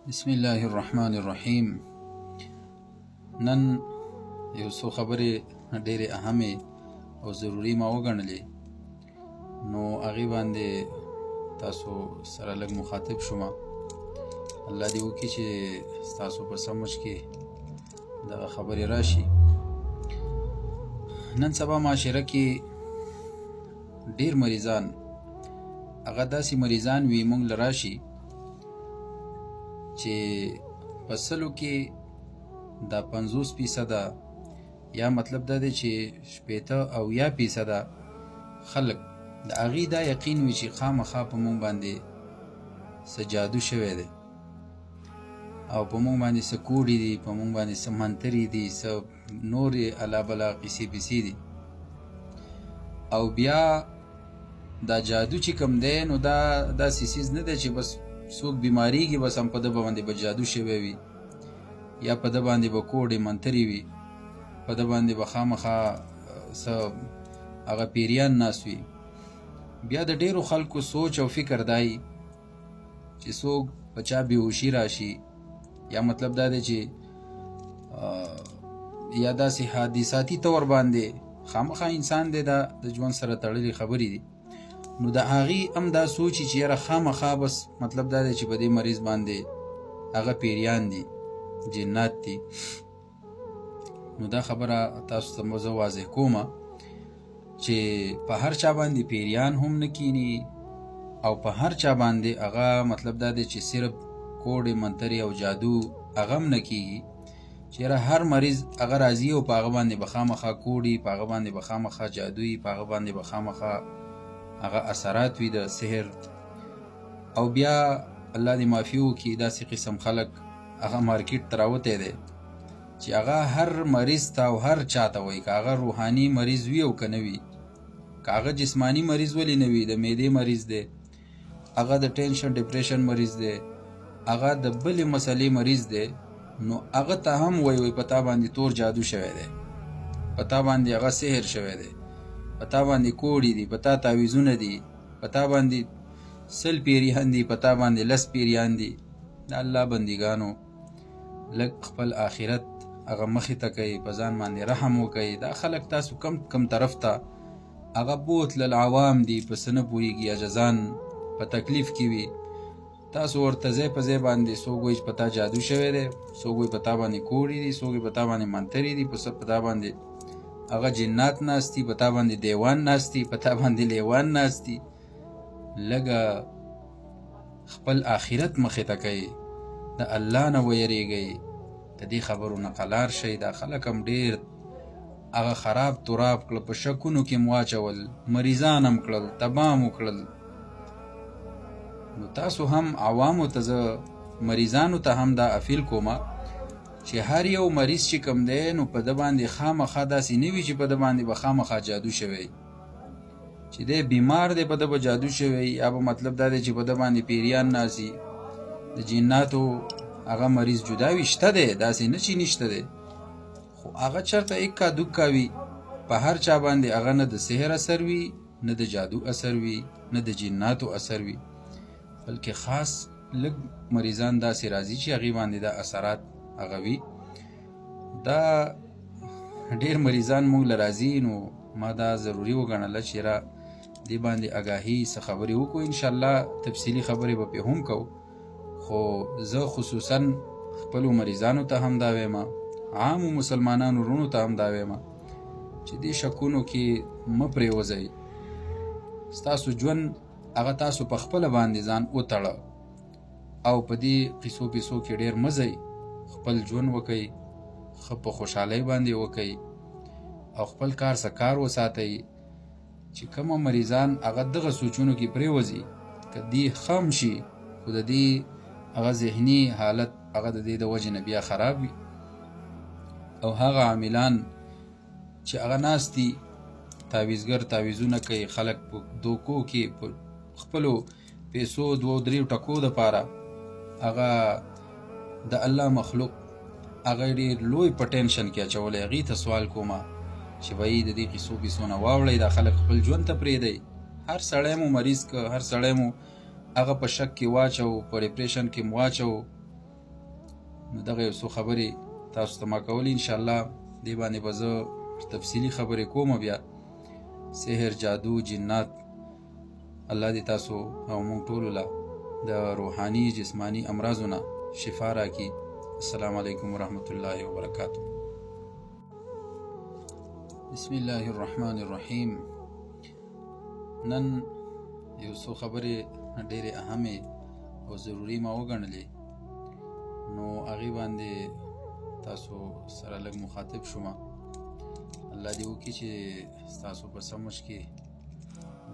بسم الله الرحمن الرحیم. نن یو څو خبرې ډېرې اهمې او ضروري ما وګڼلې، نو هغې باندې تاسو سره لږ مخاطب شوم. الله دې وکړي چې ستاسو په سمجھ کې دغه خبرې راشي. نن سبا معاشره کې ډېر مریضان، هغه داسې مریضان وي موږ له راشي چې په سلو کې دا 50% یا مطلب دا دی چې 80% خلک د هغې دا یقین وي چې خامخا په مونږ باندې څه جادو شوی دی او په مونږ باندې څه کوډې دي، په مونږ باندې څه منترې دي، څه نورې الا بلا قیسې پیسې دي. او بیا دا جادو چې کوم دی نو دا داسې څیز نه دی چې بس څوک بیماریږي بس هم په ده باندې به جادو شوی وي یا په ده باندې به کوډې منترې وي، په ده باندې به خامخا څه هغه پیریان ناست وي. بیا د ډېرو خلکو سوچ او فکر دی چې څوک په چا بېهوشي راشي، یا مطلب دا دی چې یا داسې حادثاتي طور باندې خامخا انسان دی دا د ژوند سره تړلې خبرې دي. نو د هغې هم دا سوچي چې یاره خامخا بس مطلب دا دی چې په دې مریض باندې هغه پیریان دي، جنات دي. نو دا خبره تاسو ته زه واضح کومه چې په هر چا باندې پیریان هم نه کینی او په هر چا باندې هغه مطلب دا دی چې صرف کوډې منترې او جادو هغه هم نه کیږي، چې یاره هر مریض هغه راځي او په هغه باندې به خامخا کوډي، په هغه باندې به خامخا جادوي، په هغه باندې به خامخا هغه اثرات وي د سحر. او بیا الله دې معافي وکړي داسې قسم خلک هغه مارکیټ ته راوتی دی چې هغه هر مریض ته او هر چا ته وایي، که هغه روحاني مریض وي او که نه وي، که هغه جسماني مریض ولې نه وي، د معدې مریض دی، هغه د ټینشن ډپریشن مریض دی، هغه د بلې مسلې مریض دی، نو هغه ته هم وایي په تا باندې تور جادو شوی دی، په تا باندې هغه سحر شوی دی، په تا باندې کوډې دي، په تا تعویذونه دي، په تا باندې 100 پیریان دي، په تا باندې 10 پیریان دي. د الله بندګانو لږ خپل آخرت هغه مخې ته کوي، په ځان باندې رحم وکوي. دا خلک تاسو کم طرف ته هغه بوتلل عوام دي، په څه نه پوهېږي، اجزان په تکلیف کې وي. تاسو ورته ځای په ځای باندې څوک وایي چې په تا جادو شوی دی، څوک وایي په تا باندې کوډې دي، څوک وایي په تا باندې منترې دي، په تا باندې هغه جنات ناستی، په تا باندې دیوان ناستی، په تا باندې لیوان ناستی. لږه خپل آخرت مخې ته کوي، د الله نه ویریږئ، د دې خبرو نه قلار شئ. دا خلک هم ډېر هغه خراب تراب کړه، په شکونو کې م واچول، مریضان هم کړل، تباه مو کړل. نو تاسو هم عوامو ته زه مریضانو ته هم دا اپیل کومه چې هر یو مریض چې کوم دی نو په ده باندې خامخا داسې نه وي چې په ده باندې به خامخا جادو شوی، چې دی بیمار دی په ده به جادو شوی، یا به مطلب دا دی چې په ده باندې پیریان ناسي، د جناتو هغه مریض جدا وي. شته دی، داسې نه چې نشته دی، خو هغه چېرته اکا دوکا وي. په هر چا باندې هغه نه د سحر اثر وي، نه د جادو اثر وي، نه د جناتو اثر وي، بلکې خاص لږ مریضان داسې راځي چې هغې باندې دا اثرات هغه وي. دا ډېر مریضان موږ له راځي، نو ما دا ضروري وګڼله چې را دې باندې آګاهي څه خبرې وکړو. انشاءالله تفصیلي خبرې به پرې هم کوو، خو زه خصوصا خپلو مریضانو ته هم دا وایم، عامو مسلمانانو وروڼو ته هم دا وایم چې دې شکونو کې مه پرېوځئ. ستاسو ژوند هغه تاسو په خپله باندې ځان وتړه او په دې قیسو پیسو کې ډېر مه ځئ. خپل ژوند وکئ، ښه په خوشحالۍ باندې وکئ او خپل کار څه کار وساتئ چې کومه مریضان هغه دغه سوچونو کې پرېوځي، که دې خم شي خو د دې هغه ذهني حالت هغه د دې د وجې نه بیا خراب وي. او هغه عاملان چې هغه ناست دي تعویذګر تعویذونه کوي، خلک په دوکو کې په خپلو پیسو 2-3 ټکو دپاره هغه د الله مخلوق هغه ډېر لوی په ټینشن کې اچولی. هغې ته سوال کومه چې بهی د دې قیسو پیسو نه واوړئ، دا خلک خپل ژوند ته پرېږدئ. هر سړی مو مریض که، هر سړی مو هغه په شک کې واچو، په ډپریشن کې مو واچو، نو دغه یو څو خبرې تاسو ته ما کولې. انشاءالله دې باندې به زه تفصیلي خبرې کوم. بیا سحر، جادو، جنات، الله دې تاسو او موږ ټولو له د روحاني جسمانی امراضو نه شفا راکړي. السلام علیکم ورحمة الله وبرکاته. بسم الله الرحمن الرحیم. نن یو څو خبرې ډېرې اهمې او ضروري ما وګڼلې، نو هغې باندې تاسو سره لږ مخاطب شوم. الله دې وکړي چې ستاسو په سمجھ کې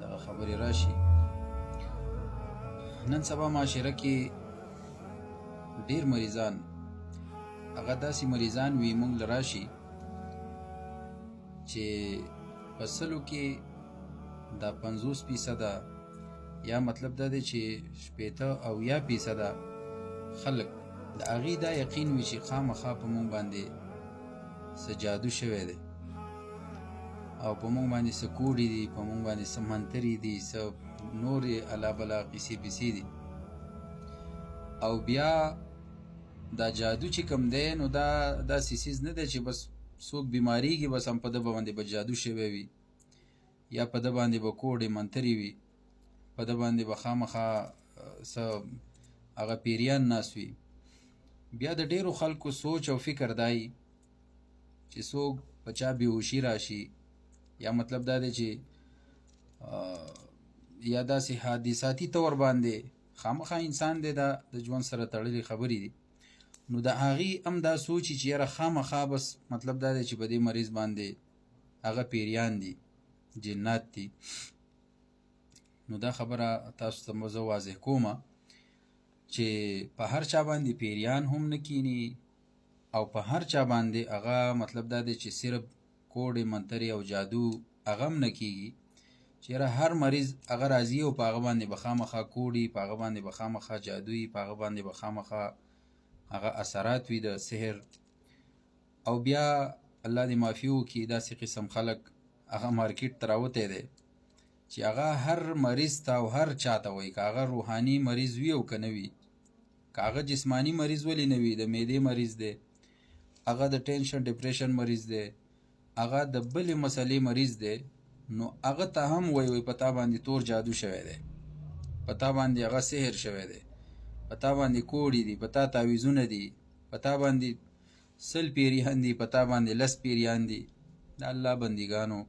دغه خبرې راشي. نن سبا معاشره کې ډېر مریضان، هغه داسې مریضان وي موږ له راشي چې په سلو کې دا 50% یا مطلب دا دی چې 80% خلک د هغې دا یقین وي چې خامخا په موږ باندې څه جادو شوی دی او په موږ باندې څه کوډې دي، په موږ باندې څه منترې دي، څه نورې الا بلا قیسې پیسې دي. او بیا دا جادو چې کوم دی نو دا داسې څیز نه دی چې بس څوک بیماریږي بس هم په ده باندې به جادو شوی وي یا په ده باندې به کوډې منترې وي، په ده باندې به خامخا څه هغه پیریان ناست وي. بیا د ډېرو خلکو سوچ او فکر دی چې څوک په چا بېهوشي راشي، یا مطلب دا دی چې یا داسې حادثاتي طور باندې خامخا انسان دی دا د ژوند سره تړلې خبرې دي. نو د هغې هم دا سوچي چې یاره خامخا بس مطلب دا دی چې په دې مریض باندې هغه پیریان دي، جنات دي. نو دا خبره تاسو ته زه واضح کوم چې په هر چا باندې پیریان هم نه کینی او په هر چا باندې هغه مطلب دا دی چې صرف کوډې منترې او جادو هغه هم نه کیږي چې یاره هر مریض هغه راځي او په هغه باندې به خامخا کوډي، په هغه باندې به خامخا جادوي، په هغه باندې به خامخا هغه اثرات وي د سحر. او بیا الله دې معافي وکړي داسې قسم خلک هغه مارکیټ ته راوتی دی چې هغه هر مریض ته او هر چا ته وایي، که هغه روحاني مریض وي او که نه وي، که هغه جسمانی مریض ولې نه وي، د معدې مریض دی، هغه د ټینشن ډپریشن مریض دی، هغه د بلې مسلې مریض دی، نو هغه ته هم وایي په تا باندې تور جادو شوی دی، په تا باندې هغه سحر شوی دی، په تا باندې کوډې دي، په تا تعویذونه دي، په تا باندې 100 پیریان دي، په تا باندې 10 پیریان دي. د الله بندګانو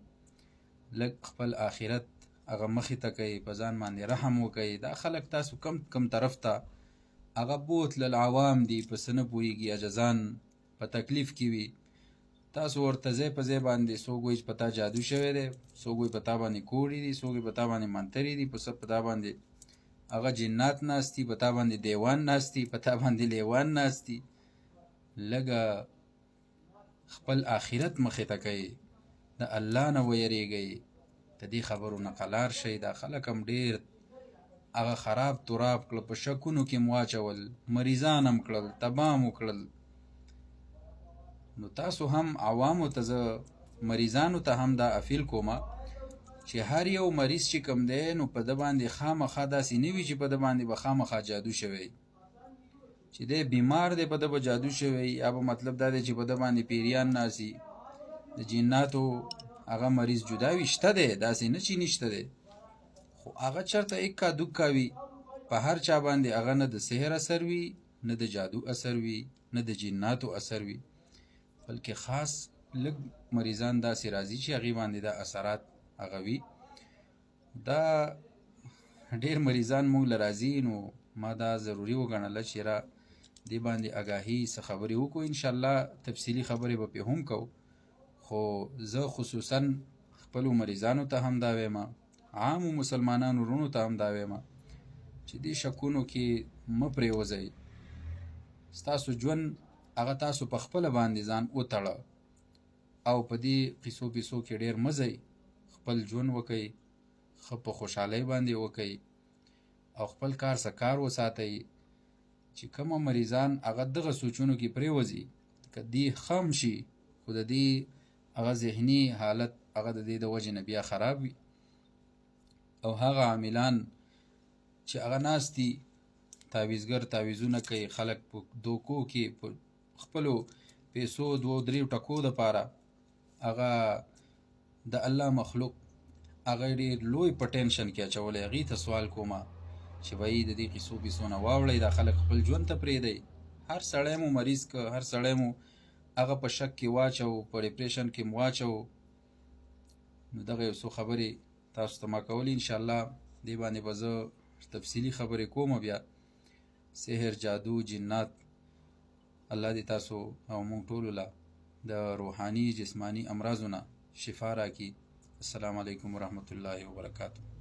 لږ خپل آخرت هغه مخې ته کوي، په ځان باندې رحم وکوي. دا خلک تاسو کم طرف ته هغه بوتلل عوام دي، په څه نه پوهېږي، عجزان په تکلیف کې وي. تاسو ورته ځای په ځای باندې څوک وایي چې په تا جادو شوی دی، څوک وایي په تا باندې کوډې دي، څوک وایي په تا باندې منترې دي، په تا باندې هغه جنات ناست دي، په تا باندې دیوان ناست دي، په تا باندې لیوان ناست دي. لږه خپل آخرت مخې ته کوي، د الله نه ویریږئ، د دې خبرو نه قلار شئ. دا خلک هم ډېر هغه خراب تراب کړل، په شکونو کې مو واچول، مریضان هم کړل، تباه مو کړل. نو تاسو هم عوامو ته زه مریضانو ته هم دا اپیل کوم چې هر یو مریض چې کوم دی نو په ده باندې خامخا داسې نه وي چې په ده باندې به خامخا جادو شوی، چې دی بیمار دی په ده به جادو شوی، یا به مطلب دا دی چې په ده باندې پیریان ناسي، د جناتو هغه مریض جدا وي. شته دی، داسې نه چې نشته دی، خو هغه چېرته اکا دوکا وي. په هر چا باندې هغه نه د سحر اثر وي، نه د جادو اثر وي، نه د جناتو اثر وي، بلکې خاص لږ مریضان داسې راځي چې هغې باندې دا اثرات هغه وي. دا ډېر مریضان موږ له راځي، نو ما دا ضروري وګڼله چې را دې باندې آګاهي څه خبرې وکړو. انشاءالله تفصیلي خبرې به پرې هم کوو، خو زه خصوصا خپلو مریضانو ته هم دا وایم، عامو مسلمانانو وروڼو ته هم دا وایم چې دې شکونو کې مه پرېوځئ. ستاسو ژوند هغه تاسو په خپله باندې ځان وتړه او په دې قیسو پیسو کې ډېر مه ځئ. خپل ژوند وکئ، ښه په خوشحالۍ باندې وکئ او خپل کار څه کار وساتئ چې کومه مریضان هغه دغه سوچونو کې پرېوځي، که دې خم شي، خو د دې هغه ذهني حالت هغه د دې د وجې نه بیا خراب وي. او هغه عاملان چې هغه ناست دي تعویزګر تعویزونه کوي، خلک په دوکو کې په خپلو پیسو 2-3 ټکو دپاره هغه د الله مخلوق هغه ډېر لوی په ټینشن کې اچولی. هغې ته سوال کومه چې بهی د دې قیصو پیسو نه واوړئ، دا خلک خپل ژوند ته پرېږدئ. هر سړی مو مریض که، هر سړی مو هغه په شک کې واچو، په ډپریشن کې مو واچو. نو دغه یو څو خبرې تاسو ته ما کولې. انشاءالله دې باندې به زه تفصیلي خبرې کوم. بیا سحر، جادو، جنات، الله دې تاسو او موږ ټولو له د روحاني جسماني امراضو نه شفا راکړي. السلام علیکم ورحمة الله وبرکاته.